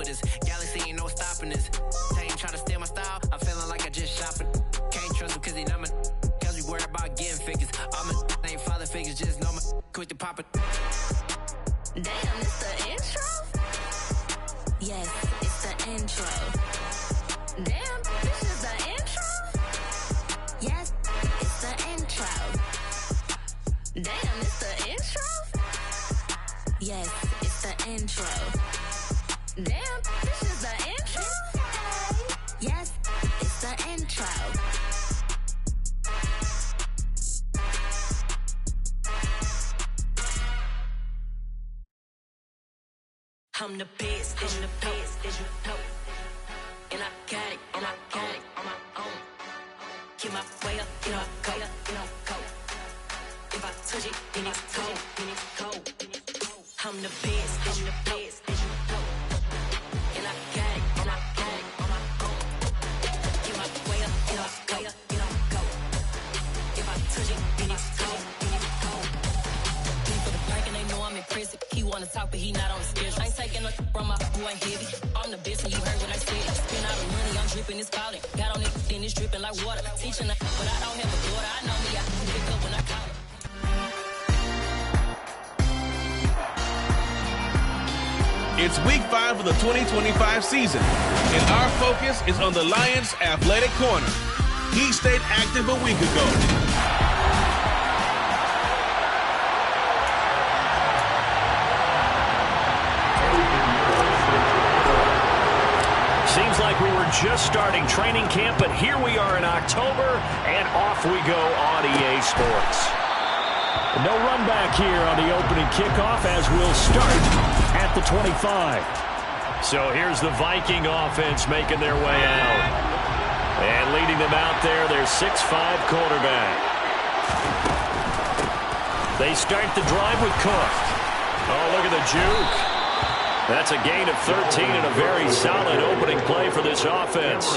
with this. Galaxy ain't no stopping this. They ain't trying to steal my style. I'm feeling like I just shopping. Can't trust him cause he not my. Cause we worried about getting figures. All my ain't father figures, just know my quick to pop it. Damn, it's the intro? Yes, it's the intro. Damn, this is the intro? Yes, it's the intro. Damn, it's the intro? Yes, it's the intro. Damn, this is the intro? Yes, it's the intro. I'm the best, and the best, as you know. And I got it, on my own. Get my way up, go. If I touch it, then it's cold. I'm the best, and the best, as you know. And I got it, on my own. Get my way up, go. If I touch it, then it's cold. For the park and they know I'm impressive. He wanna talk, but he not on the schedule. I ain't taking no from my boy heavy. I'm the best, and you heard what I said. Spend all the money, I'm dripping, it's falling. Got on it, then it's dripping like water. Teaching her, but I don't have a daughter. I know me, I can pick up when I call her. It's week 5 of the 2025 season, and our focus is on the Lions' athletic corner. He stayed active a week ago. Seems like we were just starting training camp, but here we are in October, and off we go on EA Sports. No run back here on the opening kickoff as we'll start at the 25. So here's the Viking offense making their way out. And leading them out there, their 6'5" quarterback. They start the drive with Cook. Oh, look at the juke. That's a gain of 13 and a very solid opening play for this offense.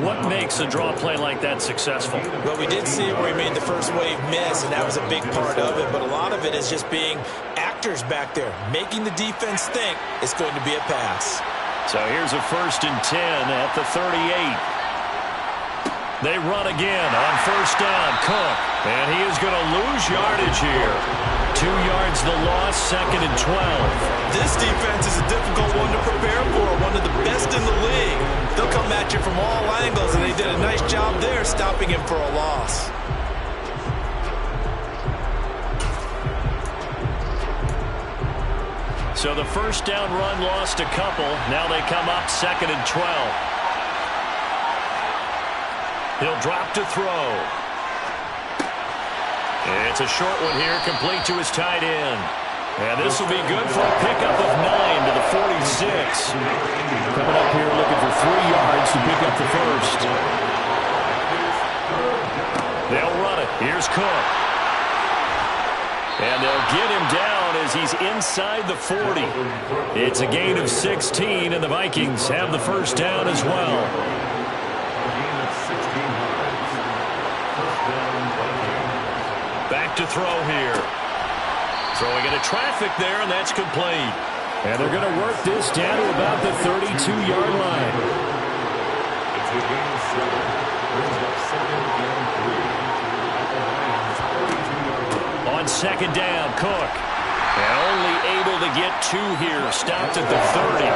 What makes a draw play like that successful? Well, we did see it where he made the first wave miss, and that was a big part of it. But a lot of it is just being actors back there, making the defense think it's going to be a pass. So here's a 1st and 10 at the 38. They run again on 1st down. Cook, and he is going to lose yardage here. 2 yards the loss, 2nd and 12. This defense is a difficult one to prepare for, one of the best in the league. They'll come at you from all angles, and they did a nice job there stopping him for a loss. So the 1st down run lost a couple. Now they come up 2nd and 12. He'll drop to throw. It's a short one here, complete to his tight end. And this will be good for a pickup of 9 to the 46. Coming up here looking for 3 yards to pick up the first. They'll run it. Here's Cook. And they'll get him down as he's inside the 40. It's a gain of 16, and the Vikings have the 1st down as well. Back to throw here. Throwing into traffic there, and that's complete. And they're going to work this down to about the 32-yard line. On 2nd down, Cook. And only able to get 2 here. Stopped at the 30.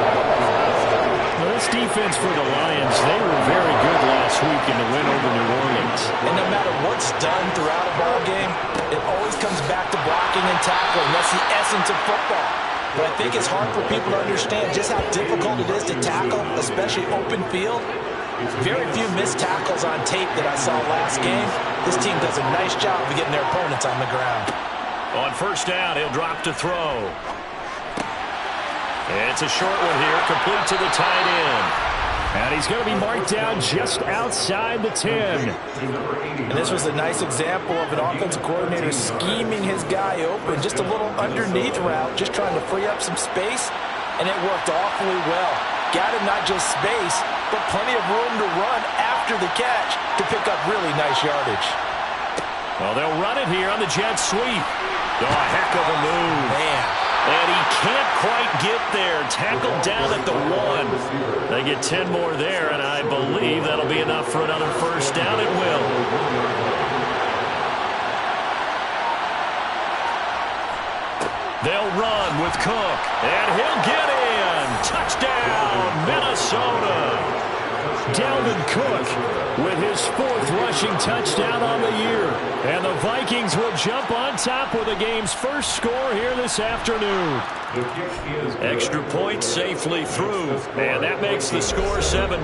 Well, this defense for the Lions, they were very good last week in the win over New Orleans. And no matter what's done throughout a ball game, it always comes back to blocking and tackling. That's the essence of football. But I think it's hard for people to understand just how difficult it is to tackle, especially open field. Very few missed tackles on tape that I saw last game. This team does a nice job of getting their opponents on the ground. On 1st down, he'll drop to throw. It's a short one here, complete to the tight end. And he's going to be marked down just outside the 10. And this was a nice example of an offensive coordinator scheming his guy open. Just a little underneath route, just trying to free up some space. And it worked awfully well. Got him not just space, but plenty of room to run after the catch to pick up really nice yardage. Well, they'll run it here on the jet sweep. Oh, a heck of a move. Man, And he can't quite get there. Tackled down at the 1. They get 10 more there, and I believe that'll be enough for another first down. It will. They'll run with Cook, and he'll get in. Touchdown, Minnesota. Dalvin Cook with his 4th rushing touchdown on the year. And the Vikings will jump on top with the game's first score here this afternoon. Extra point safely through, and that makes the score 7-0.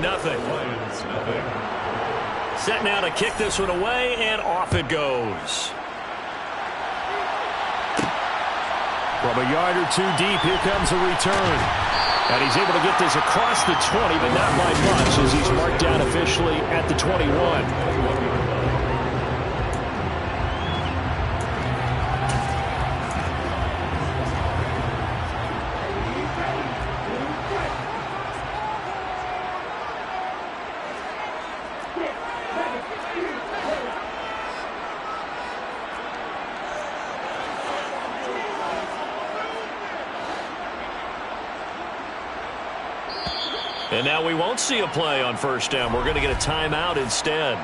Set now to kick this one away, and off it goes. From a yard or two deep, here comes a return. And he's able to get this across the 20, but not by much, as he's marked down officially at the 21. And now we won't see a play on first down. We're going to get a timeout instead.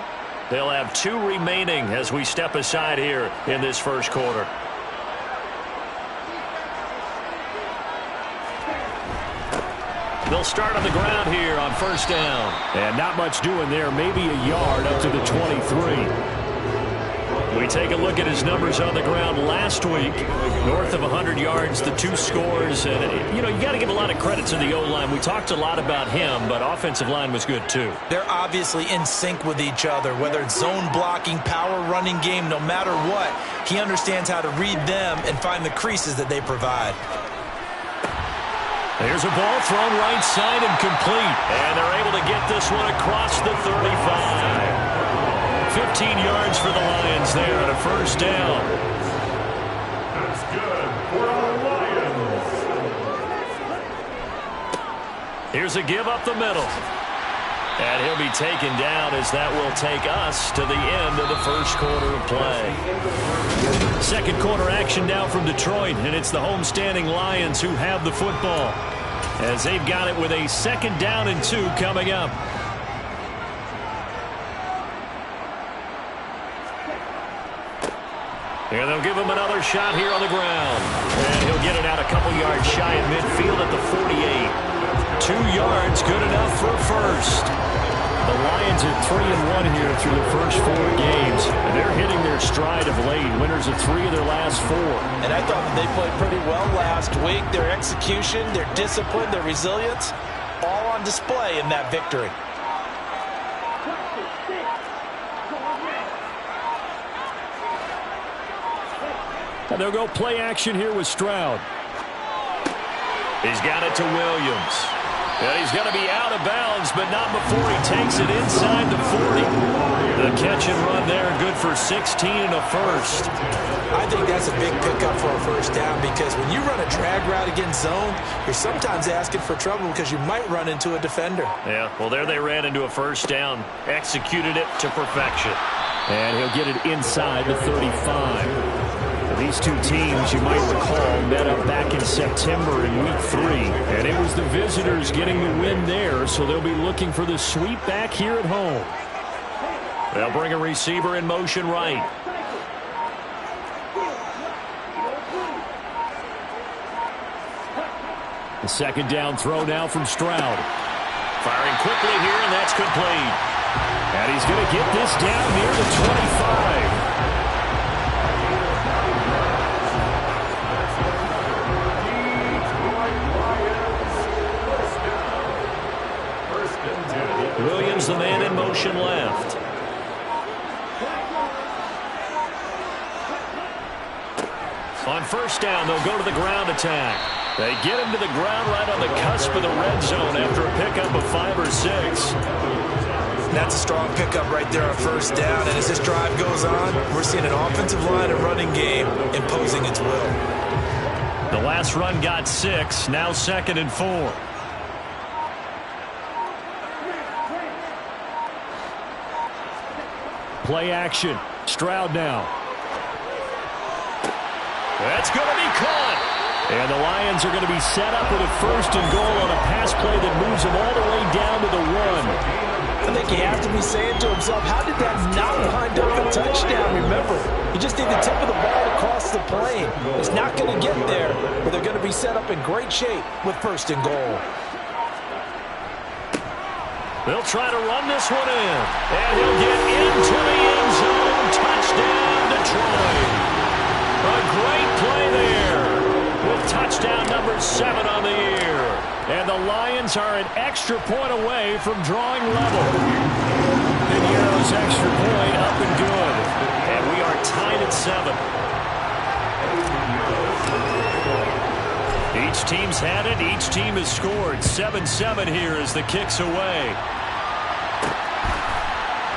They'll have 2 remaining as we step aside here in this first quarter. They'll start on the ground here on first down. And not much doing there. Maybe a yard up to the 23. We take a look at his numbers on the ground last week. North of 100 yards, the 2 scores. And, you know, you got to give a lot of credit to the O-line. We talked a lot about him, but offensive line was good too. They're obviously in sync with each other, whether it's zone blocking, power running game, no matter what. He understands how to read them and find the creases that they provide. There's a ball thrown right side and complete. And they're able to get this one across the 35. 15 yards for the Lions there and a first down. That's good for our Lions. Here's a give up the middle. And he'll be taken down as that will take us to the end of the first quarter of play. Second quarter action now from Detroit, and it's the homestanding Lions who have the football as they've got it with a 2nd down and 2 coming up. And they'll give him another shot here on the ground. And he'll get it out a couple yards shy of midfield at the 48. 2 yards, good enough for a first. The Lions are 3-1 here through the first 4 games. And they're hitting their stride of late. Winners of 3 of their last 4. And I thought that they played pretty well last week. Their execution, their discipline, their resilience, all on display in that victory. And they'll go play action here with Stroud. He's got it to Williams. And he's going to be out of bounds, but not before he takes it inside the 40. The catch and run there, good for 16 and a first. I think that's a big pickup for a first down because when you run a drag route against zone, you're sometimes asking for trouble because you might run into a defender. Yeah, well, there they ran into a first down, executed it to perfection. And he'll get it inside the 35. These 2 teams, you might recall, met up back in September in Week 3. And it was the visitors getting the win there, so they'll be looking for the sweep back here at home. They'll bring a receiver in motion right. The 2nd down throw now from Stroud. Firing quickly here, and that's complete. And he's going to get this down near the 25. Williams, the man in motion left. On first down, they'll go to the ground attack. They get him to the ground right on the cusp of the red zone after a pickup of 5 or 6. That's a strong pickup right there on first down. And as this drive goes on, we're seeing an offensive line and running game imposing its will. The last run got 6, now 2nd and 4. Play action. Stroud now. That's going to be caught. And the Lions are going to be set up with a 1st and goal on a pass play that moves them all the way down to the 1. I think he has to be saying to himself, how did that not wind up a touchdown? Remember, you just need the tip of the ball across the plane. It's not going to get there, but they're going to be set up in great shape with 1st and goal. They'll try to run this one in. And he'll get into the end zone. Touchdown, Detroit. A great play there with touchdown number 7 on the year. And the Lions are an extra point away from drawing level. Piniero's extra point up and good. And we are tied at 7. Each team's had it. Each team has scored. 7-7 here as the kick's away.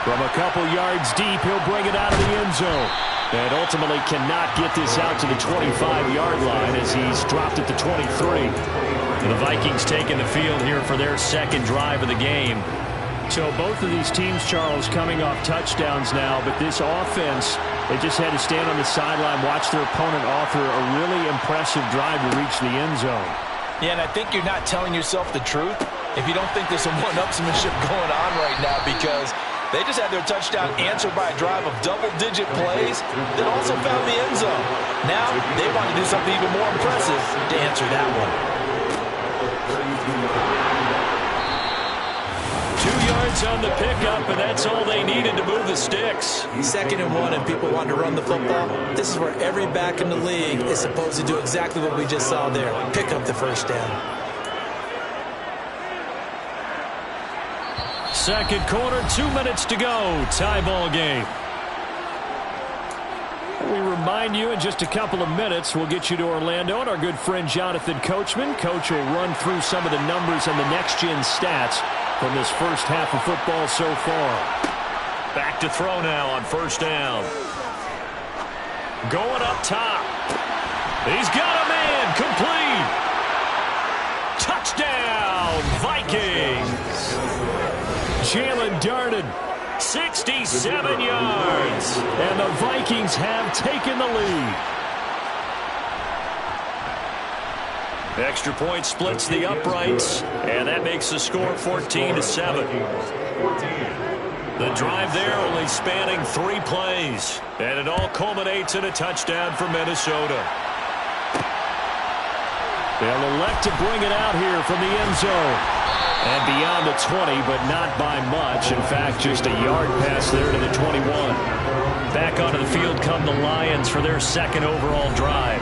From a couple yards deep, he'll bring it out of the end zone. And ultimately cannot get this out to the 25-yard line as he's dropped it to 23. And the Vikings taking the field here for their 2nd drive of the game. So both of these teams, Charles, coming off touchdowns now, but this offense, they just had to stand on the sideline, watch their opponent offer a really impressive drive to reach the end zone. Yeah, and I think you're not telling yourself the truth if you don't think there's some one-upsmanship going on right now, because they just had their touchdown answered by a drive of double-digit plays that also found the end zone. Now they want to do something even more impressive to answer that one. 2 yards on the pickup, and that's all they needed to move the sticks. 2nd and 1, and people want to run the football. This is where every back in the league is supposed to do exactly what we just saw there. Pick up the 1st down. 2nd quarter, 2 minutes to go. Tie ball game. We remind you in just a couple of minutes, we'll get you to Orlando and our good friend Jonathan Coachman. Coach will run through some of the numbers and the next-gen stats from this first half of football so far. Back to throw now on 1st down. Going up top. He's got a man. Complete. Touchdown, Vikings. Jalen darted 67 yards. And the Vikings have taken the lead. Extra point splits the uprights, and that makes the score 14-7. The drive there only spanning 3 plays, and it all culminates in a touchdown for Minnesota. They'll elect to bring it out here from the end zone. And beyond the 20, but not by much. In fact, just a yard pass there to the 21. Back onto the field come the Lions for their 2nd overall drive.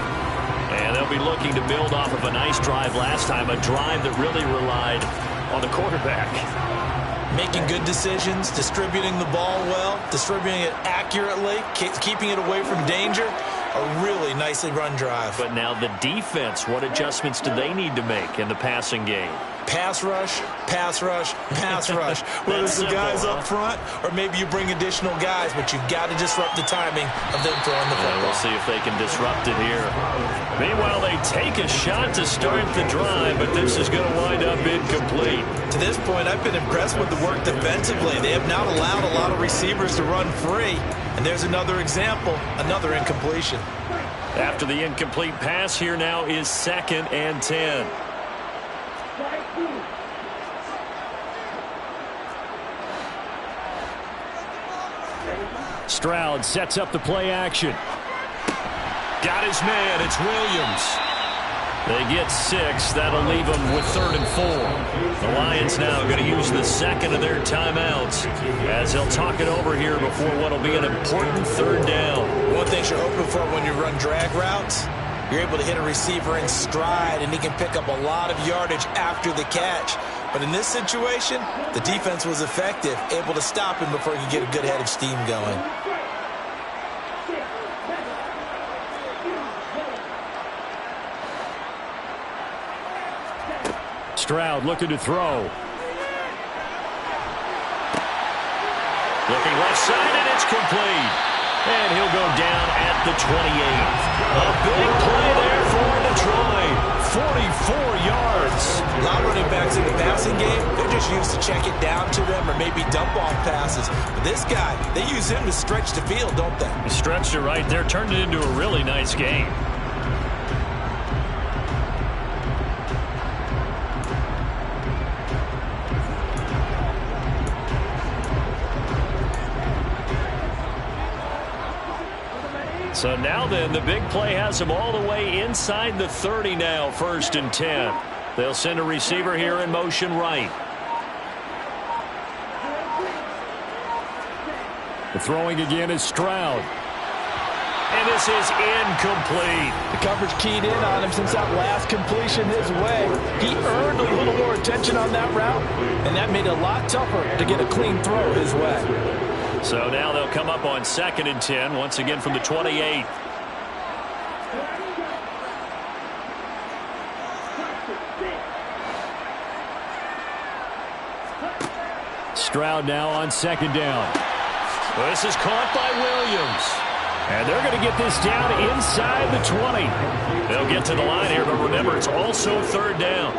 And they'll be looking to build off of a nice drive last time, a drive that really relied on the quarterback. Making good decisions, distributing the ball well, distributing it accurately, keeping it away from danger. A really nicely run drive. But now the defense, what adjustments do they need to make in the passing game? Pass rush, pass rush, pass rush. Whether it's the guys up front or maybe you bring additional guys, but you've got to disrupt the timing of them throwing the football. We'll see if they can disrupt it here. Meanwhile, they take a shot to start the drive, but this is going to wind up incomplete. To this point, I've been impressed with the work defensively. They have not allowed a lot of receivers to run free. And there's another example, another incompletion. After the incomplete pass, here now is 2nd and 10. Stroud sets up the play action. Got his man. It's Williams. They get 6. That'll leave them with 3rd and 4. The Lions now going to use the 2nd of their timeouts as they'll talk it over here before what will be an important 3rd down. One thing you're hoping for when you run drag routes, you're able to hit a receiver in stride, and he can pick up a lot of yardage after the catch. But in this situation, the defense was effective, able to stop him before he could get a good head of steam going. Stroud looking to throw. Looking left side, and it's complete. And he'll go down at the 28. A big play there for Detroit. 44 yards. A lot of running backs in the passing game, they're just used to check it down to them or maybe dump off passes. But this guy, they use him to stretch the field, don't they? Stretched it right there, turned it into a really nice game. So now then, the big play has them all the way inside the 30 now, 1st and 10. They'll send a receiver here in motion right. The throwing again is Stroud. And this is incomplete. The coverage keyed in on him since that last completion his way. He earned a little more attention on that route, and that made it a lot tougher to get a clean throw his way. So now they'll come up on 2nd and 10, once again from the 28. Stroud now on 2nd down. Well, this is caught by Williams. And they're going to get this down inside the 20. They'll get to the line here, but remember, it's also 3rd down.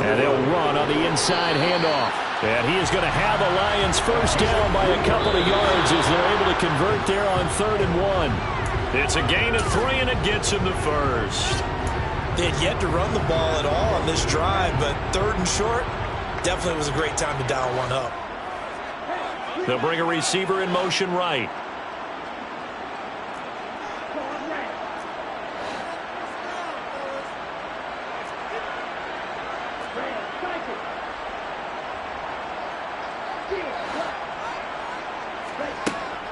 And they'll run on the inside handoff. And he is going to have the Lions 1st down by a couple of yards as they're able to convert there on 3rd and 1. It's a gain of 3, and it gets him the 1st. They had yet to run the ball at all on this drive, but 3rd and short, definitely was a great time to dial one up. They'll bring a receiver in motion right.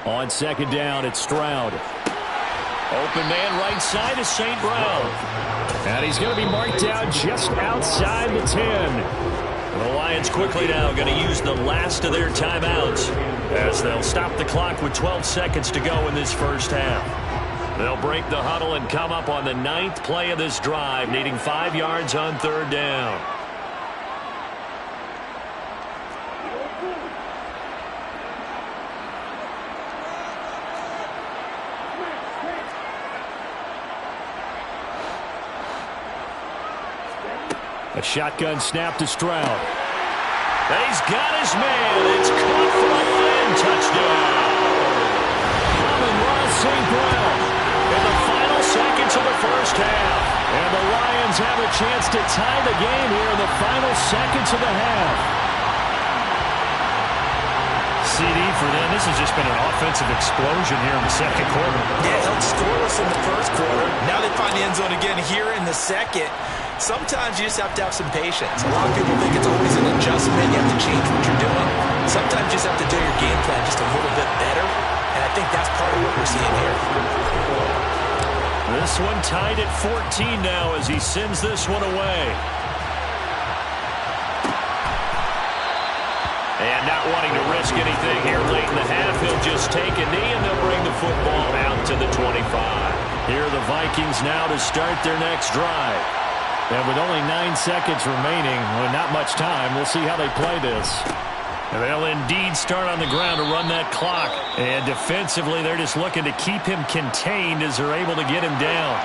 On 2nd down, it's Stroud. Open man right side is St. Brown. And he's going to be marked down just outside the 10. The Lions quickly now going to use the last of their timeouts as they'll stop the clock with 12 seconds to go in this 1st half. They'll break the huddle and come up on the 9th play of this drive, needing 5 yards on 3rd down. A shotgun snap to Stroud. And he's got his man. It's caught for a Lion touchdown. Amon-Ra St. Brown in the final seconds of the 1st half. And the Lions have a chance to tie the game here in the final seconds of the half. CD for them. This has just been an offensive explosion here in the 2nd quarter. Yeah, held scoreless in the 1st quarter. Now they find the end zone again here in the 2nd. Sometimes you just have to have some patience. A lot of people think it's always an adjustment. You have to change what you're doing. Sometimes you just have to do your game plan just a little bit better. And I think that's part of what we're seeing here. This one tied at 14 now as he sends this one away. And not wanting to risk anything here late in the half, he'll just take a knee and they'll bring the football out to the 25. Here are the Vikings now to start their next drive. And with only 9 seconds remaining, well, not much time, we'll see how they play this. And they'll indeed start on the ground to run that clock. And defensively, they're just looking to keep him contained as they're able to get him down.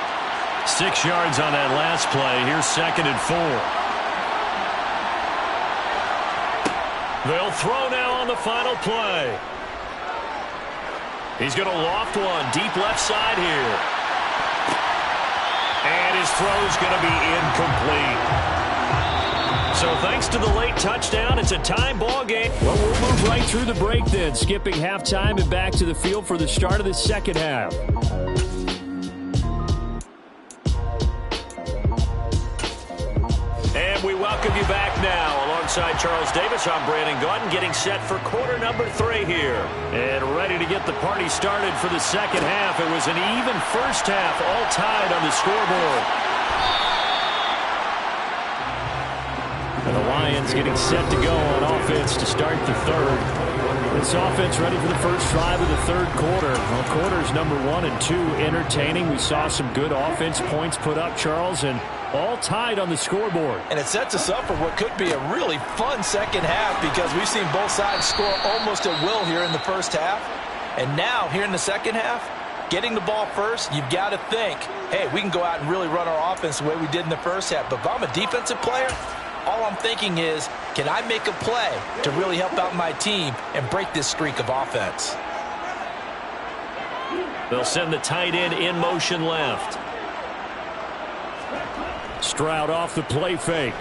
6 yards on that last play. Here's 2nd and 4. They'll throw now on the final play. He's going to loft one deep left side here. And his throw's going to be incomplete. So thanks to the late touchdown, it's a time ball game. Well, we'll move right through the break then, skipping halftime and back to the field for the start of the 2nd half. And we welcome you back now. Alongside Charles Davis, I'm Brandon Gaudin, getting set for quarter number 3 here. And ready to get the party started for the 2nd half. It was an even 1st half, all tied on the scoreboard. And the Lions getting set to go on offense to start the 3rd. This offense ready for the first drive of the 3rd quarter. Well, quarters number 1 and 2 entertaining. We saw some good offense points put up, Charles, and all tied on the scoreboard. And it sets us up for what could be a really fun 2nd half because we've seen both sides score almost at will here in the 1st half. And now, here in the 2nd half, getting the ball first, you've got to think, hey, we can go out and really run our offense the way we did in the 1st half. But if I'm a defensive player, all I'm thinking is, can I make a play to really help out my team and break this streak of offense? They'll send the tight end in motion left. Stroud off the play fake.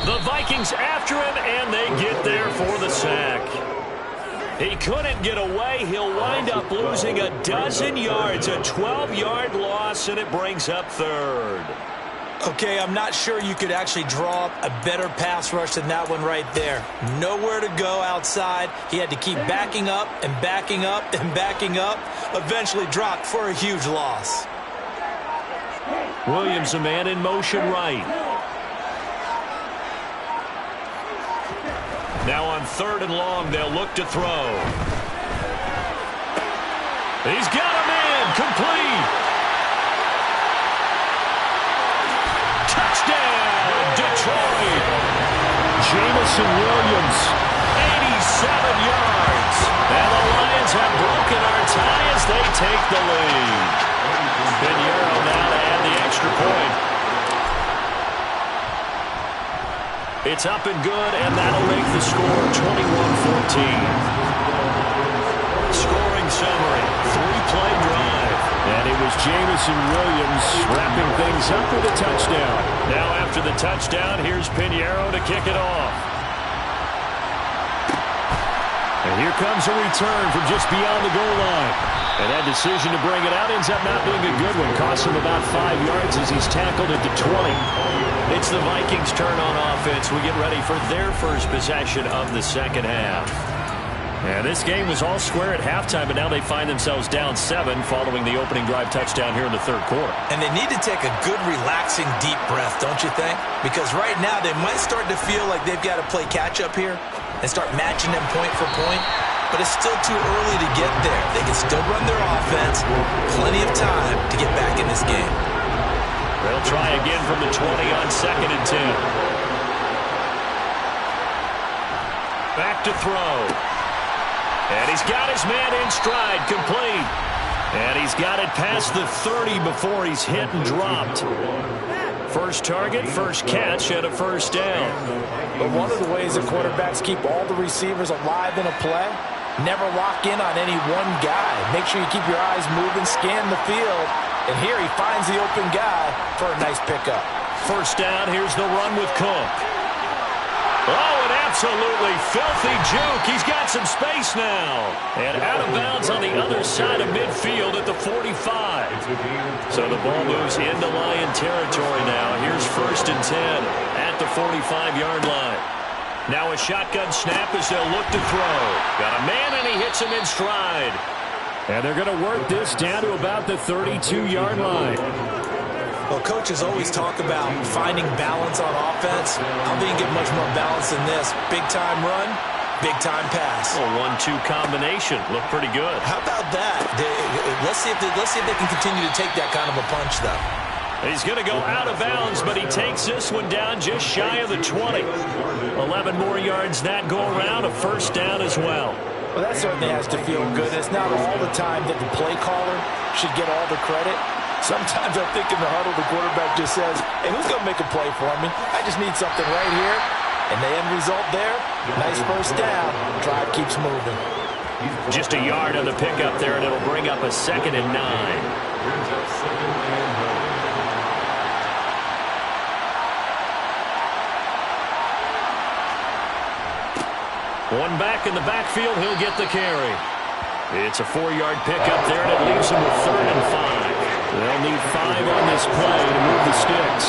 The Vikings after him, and they get there for the sack. He couldn't get away. He'll wind up losing a dozen yards, a 12-yard loss, and it brings up third. Okay, I'm not sure you could actually draw up a better pass rush than that one right there. Nowhere to go outside. He had to keep backing up and backing up and backing up. Eventually dropped for a huge loss. Williams, a man in motion right. Now on 3rd and long, they'll look to throw. He's got a man, complete. Touchdown, Detroit. Jamison Williams, 87 yards. And the Lions have broken our tie as they take the lead. Pinheiro now to add the extra point. It's up and good, and that'll make the score 21-14. Scoring summary, 3-play drive. And it was Jamison Williams wrapping things up with a touchdown. Now after the touchdown, here's Pinheiro to kick it off. And here comes a return from just beyond the goal line. And that decision to bring it out ends up not being a good one. Costs him about 5 yards as he's tackled at the 20. It's the Vikings' turn on offense. We get ready for their first possession of the second half. And this game was all square at halftime, but now they find themselves down 7 following the opening drive touchdown here in the third quarter. And they need to take a good, relaxing, deep breath, don't you think? Because right now they might start to feel like they've got to play catch-up here and start matching them point for point. But it's still too early to get there. They can still run their offense. Plenty of time to get back in this game. They'll try again from the 20 on 2nd and 10. Back to throw. And he's got his man in stride, complete. And he's got it past the 30 before he's hit and dropped. First target, first catch, and a first down. But one of the ways that quarterbacks keep all the receivers alive in a play, never lock in on any one guy. Make sure you keep your eyes moving, scan the field. And here he finds the open guy for a nice pickup. First down, here's the run with Cook. Oh, an absolutely filthy juke. He's got some space now. And out of bounds on the other side of midfield at the 45. So the ball moves into Lion territory now. Here's 1st and 10 at the 45-yard line. Now a shotgun snap as they'll look to throw. Got a man, and he hits him in stride. And they're going to work this down to about the 32-yard line. Well, coaches always talk about finding balance on offense. How do you get much more balance than this? Big-time run, big-time pass. A 1-2 combination. Look pretty good. How about that? Let's see if they can continue to take that kind of a punch, though. He's going to go out of bounds, but he takes this one down just shy of the 20. 11 more yards that go around, a first down as well. Well, that certainly has to feel good. It's not all the time that the play caller should get all the credit. Sometimes I think in the huddle, the quarterback just says, hey, who's going to make a play for me? I just need something right here. And the end result there, nice first down. Drive keeps moving. Just a yard on the pickup there, and it'll bring up a 2nd and 9. One back in the backfield, he'll get the carry. It's a 4-yard pickup there, and it leaves him with 3rd and 5. They'll need 5 on this play to move the sticks.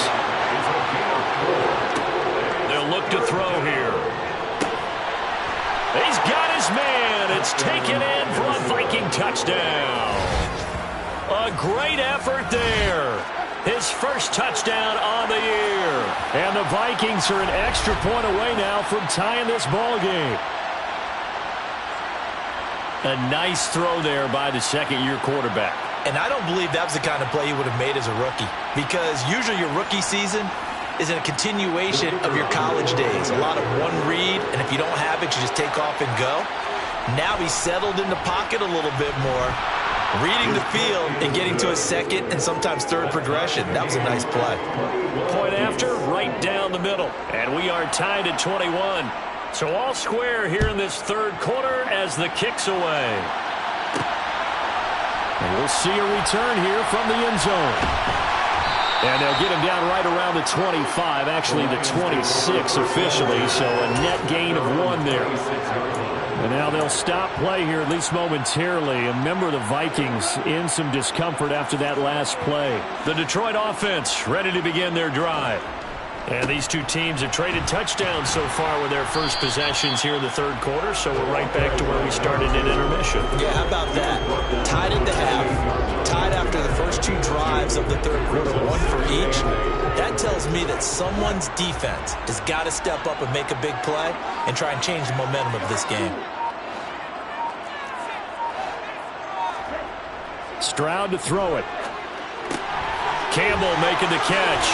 They'll look to throw here. He's got his man. It's taken in for a Viking touchdown. A great effort there. His first touchdown on the year. And the Vikings are an extra point away now from tying this ball game. A nice throw there by the second-year quarterback. And I don't believe that was the kind of play he would have made as a rookie. Because usually your rookie season is a continuation of your college days. A lot of one read, and if you don't have it, you just take off and go. Now he's settled in the pocket a little bit more, reading the field and getting to a second and sometimes third progression. That was a nice play. Point after, right down the middle. And we are tied at 21. So all square here in this third quarter as the kick's away. And we'll see a return here from the end zone. And they'll get him down right around the 25, actually the 26 officially, so a net gain of 1 there. And now they'll stop play here, at least momentarily. A member of the Vikings in some discomfort after that last play. The Detroit offense ready to begin their drive. And these two teams have traded touchdowns so far with their first possessions here in the third quarter, so we're right back to where we started in intermission. Yeah, how about that? Tied at the half, tied after the first two drives of the third quarter, one for each. That tells me that someone's defense has got to step up and make a big play and try and change the momentum of this game. Stroud to throw it. Campbell making the catch.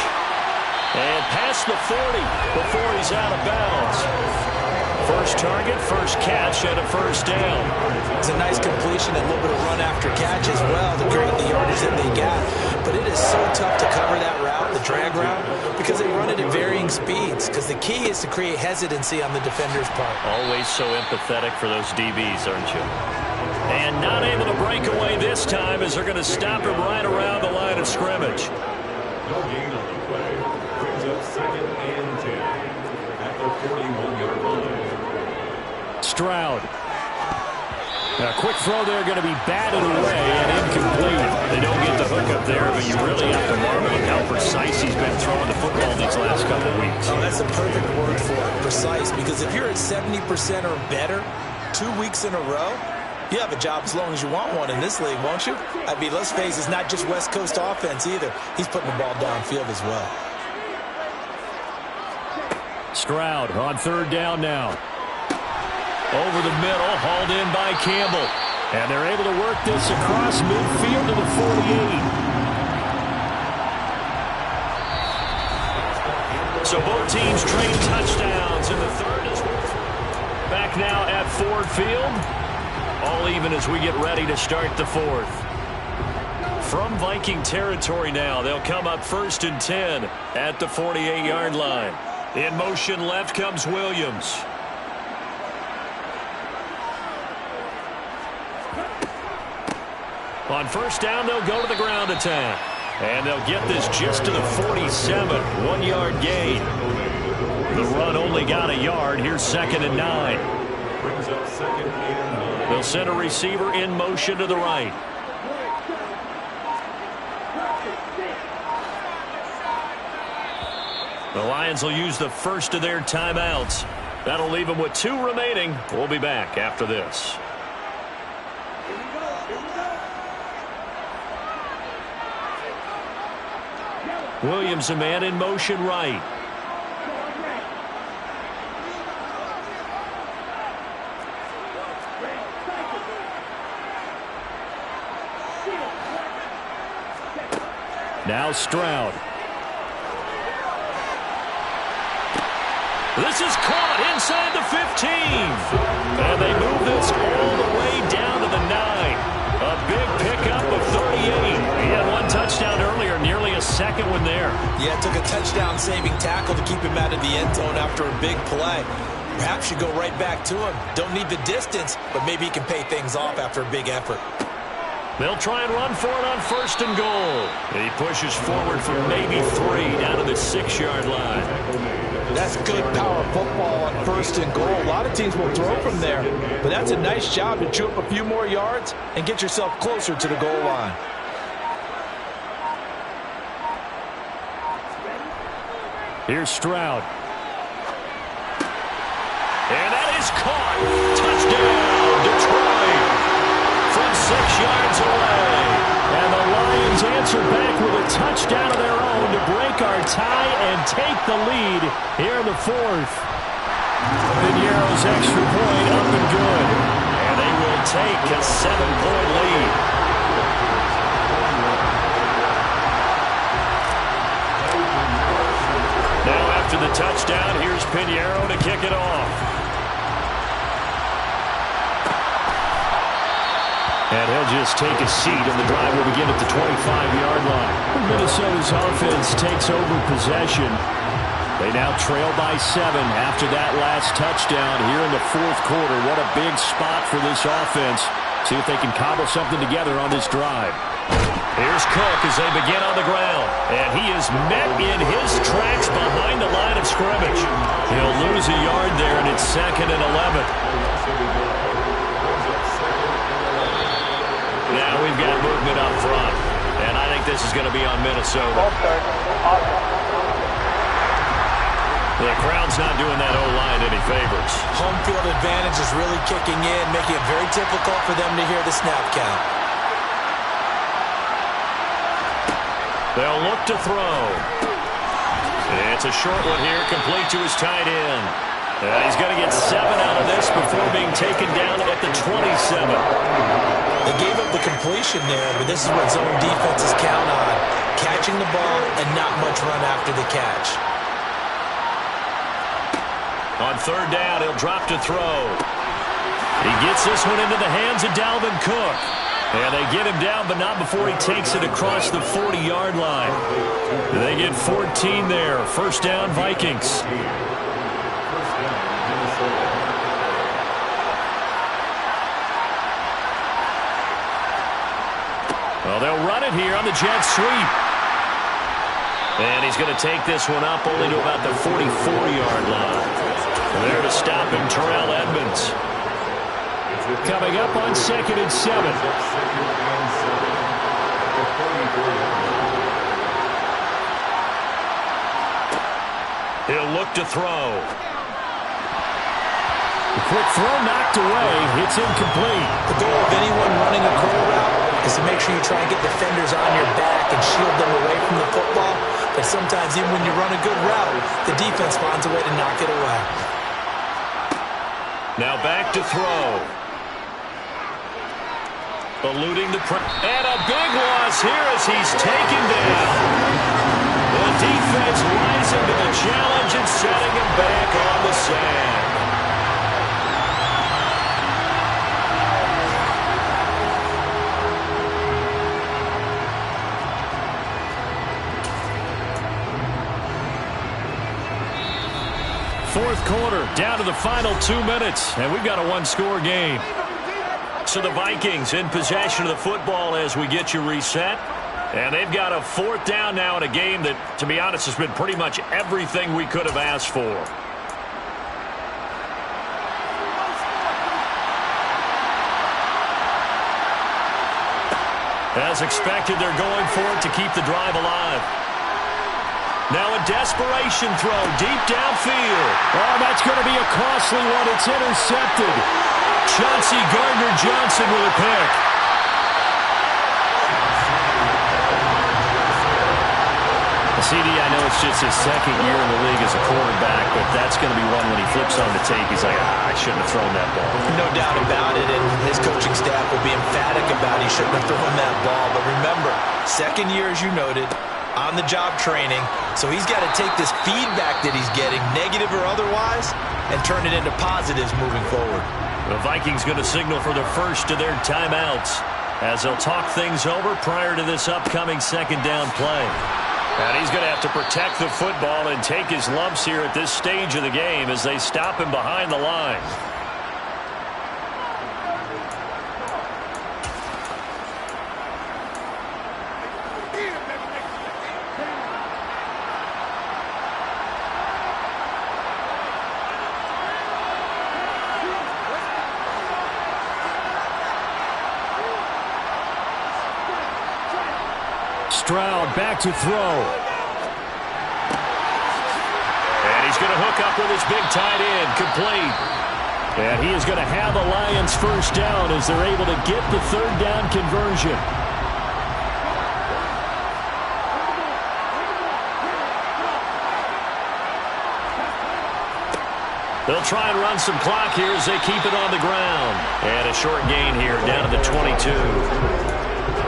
And past the 40 before he's out of bounds. First target, first catch, and a first down. It's a nice completion, a little bit of run after catch as well to create the yardage that they got. But it is so tough to cover that route, the drag route, because they run it at varying speeds. Because the key is to create hesitancy on the defender's part. Always so empathetic for those DBs, aren't you? And not able to break away this time as they're going to stop him right around the line of scrimmage. No gain on the play. Brings up 2nd and 10 at the 41-yard line. Stroud. A quick throw there going to be batted away and incomplete. They don't get the hook up there, but you really have to marvel at how precise he's been throwing the football these last couple of weeks. Oh, that's a perfect word for it, precise, because if you're at 70% or better 2 weeks in a row, you have a job as long as you want one in this league, won't you? I mean, let's face it, it's not just West Coast offense either. He's putting the ball downfield as well. Stroud on third down now. Over the middle, hauled in by Campbell. And they're able to work this across midfield to the 48. So both teams trade touchdowns in the third as well. Back now at Ford Field. All even as we get ready to start the fourth. From Viking territory now, they'll come up 1st and 10 at the 48-yard line. In motion left comes Williams. On first down, they'll go to the ground attack. And they'll get this just to the 47, 1-yard gain. The run only got a yard. Here's 2nd and 9. Brings up 2nd and 9. They'll send a receiver in motion to the right. The Lions will use the first of their timeouts. That'll leave them with 2 remaining. We'll be back after this. Williams, a man in motion right. Now Stroud. This is caught inside the 15. And they move this all the way down to the 9. A big pickup of 38. He had 1 touchdown earlier, nearly a second one there. Yeah, it took a touchdown-saving tackle to keep him out of the end zone after a big play. Perhaps you go right back to him. Don't need the distance, but maybe he can pay things off after a big effort. They'll try and run for it on 1st and goal. And he pushes forward for maybe 3 down to the 6-yard line. That's good power football on 1st and goal. A lot of teams will throw from there, but that's a nice job to chew up a few more yards and get yourself closer to the goal line. Here's Stroud. And that is caught. Touchdown, Detroit. From 6 yards away. And the Lions answer back with a touchdown of their own to break our tie and take the lead here in the fourth. Piñeiro's extra point up and good. And they will take a 7-point lead. Now after the touchdown, here's Piñeiro to kick it off. And he'll just take a seat, and the drive will begin at the 25-yard line. Minnesota's offense takes over possession. They now trail by 7 after that last touchdown here in the fourth quarter. What a big spot for this offense. See if they can cobble something together on this drive. Here's Cook as they begin on the ground. And he is met in his tracks behind the line of scrimmage. He'll lose a yard there, and it's 2nd and 11. we've got movement up front. And I think this is going to be on Minnesota. The crowd's not doing that O-line any favors. Home field advantage is really kicking in, making it very difficult for them to hear the snap count. They'll look to throw. It's a short one here, complete to his tight end. He's going to get 7 out of this before being taken down at the 27. They gave up the completion there, but this is what zone defenses count on. Catching the ball and not much run after the catch. On third down, he'll drop to throw. He gets this one into the hands of Dalvin Cook. And they get him down, but not before he takes it across the 40-yard line. They get 14 there. First down, Vikings. Well, they'll run it here on the jet sweep. And he's going to take this one up only to about the 44-yard line. There to stop him, Terrell Edmonds. Coming up on 2nd and 7. He'll look to throw. The quick throw knocked away. It's incomplete. The goal of anyone running a curl route is to make sure you try and get defenders on your back and shield them away from the football. But sometimes even when you run a good route, the defense finds a way to knock it away. Now back to throw. Eluding the pressure. And a big loss here as he's taken down. The defense rising to the challenge and setting him back on the sand. Fourth quarter, down to the final 2 minutes, and we've got a one-score game. So the Vikings in possession of the football as we get you reset. And they've got a fourth down now in a game that, to be honest, has been pretty much everything we could have asked for. As expected, they're going for it to keep the drive alive. Now a desperation throw deep downfield. Oh, that's going to be a costly one. It's intercepted. Chauncey Gardner-Johnson with a pick. CD, I know it's just his second year in the league as a quarterback, but that's going to be one when he flips on the tape. He's like, I shouldn't have thrown that ball. No doubt about it, and his coaching staff will be emphatic about he shouldn't have thrown that ball. But remember, second year, as you noted, on-the-job training, so he's got to take this feedback that he's getting, negative or otherwise, and turn it into positives moving forward. The Vikings going to signal for the first of their timeouts as they'll talk things over prior to this upcoming second down play. And he's going to have to protect the football and take his lumps here at this stage of the game as they stop him behind the line. Stroud back to throw. And he's going to hook up with his big tight end, complete. And he is going to have the Lions first down as they're able to get the third down conversion. They'll try and run some clock here as they keep it on the ground. And a short gain here down to the 22.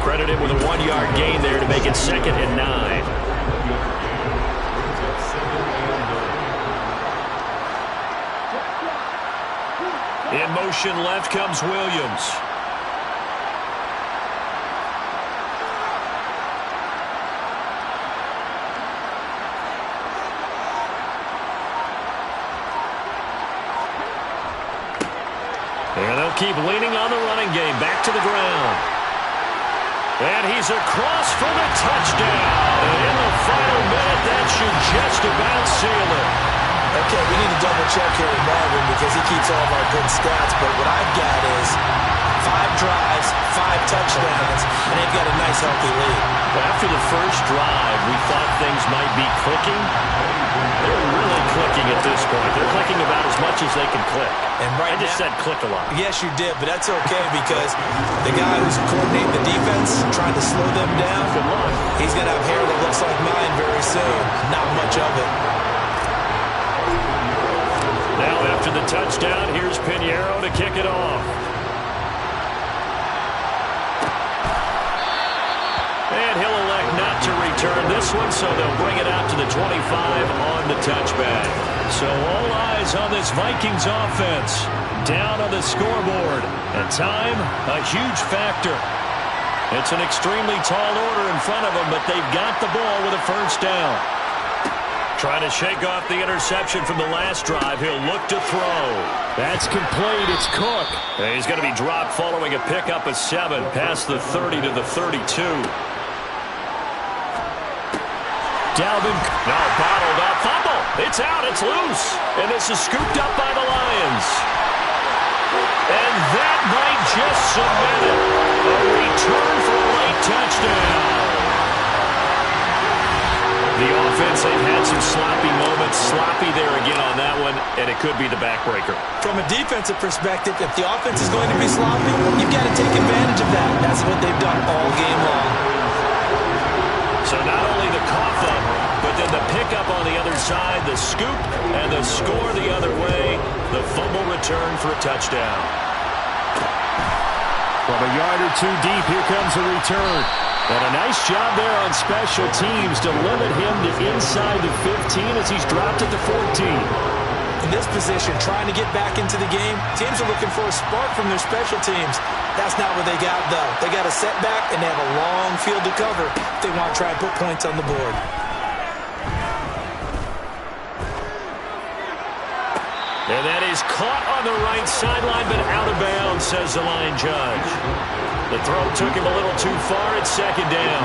Credited with a 1-yard gain there to make it 2nd and 9. In motion left comes Williams. And they'll keep leaning on the running game. Back to the ground. And he's across for the touchdown. And in the final minute, that should just about seal it. And Okay, we need to double check here with Marvin because he keeps all of our good stats, but what I've got is 5 drives, 5 touchdowns, and they've got a nice healthy lead. Well, after the first drive, we thought things might be clicking. They're really clicking at this point. They're clicking about as much as they can click. And right I just said click a lot. Yes, you did, but that's okay because the guy who's coordinating the defense, trying to slow them down, Good luck. he's going to have hair that looks like mine very soon. Not much of it. Now after the touchdown, here's Pinheiro to kick it off. And he'll elect not to return this one, so they'll bring it out to the 25 on the touchback. So all eyes on this Vikings offense. Down on the scoreboard. And time, a huge factor. It's an extremely tall order in front of them, but they've got the ball with a first down. Trying to shake off the interception from the last drive. He'll look to throw. That's complete. It's Cook. And he's going to be dropped following a pickup of 7 past the 30 to the 32. Dalvin. No, bottled up. Fumble. It's out. It's loose. And this is scooped up by the Lions. And that might just cement it. A return for a late touchdown. The offense, they've had some sloppy moments. Sloppy there again on that one, and it could be the backbreaker. From a defensive perspective, if the offense is going to be sloppy, you've got to take advantage of that. That's what they've done all game long. So not only the cough up, but then the pickup on the other side, the scoop, and the score the other way. The fumble return for a touchdown. From a yard or two deep, here comes a return. And a nice job there on special teams to limit him to inside the 15 as he's dropped at the 14. In this position, trying to get back into the game, teams are looking for a spark from their special teams. That's not what they got, though. They got a setback, and they have a long field to cover if they want to try and put points on the board. And that is caught on the right sideline, but out of bounds, says the line judge. The throw took him a little too far. It's second down.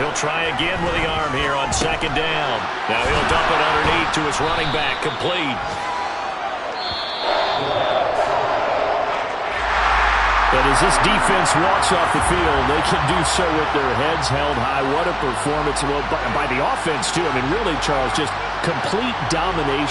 He'll try again with the arm here on second down. Now he'll dump it underneath to his running back, complete. And as this defense walks off the field, they can do so with their heads held high. What a performance by the offense, too. I mean, really, Charles, just complete domination.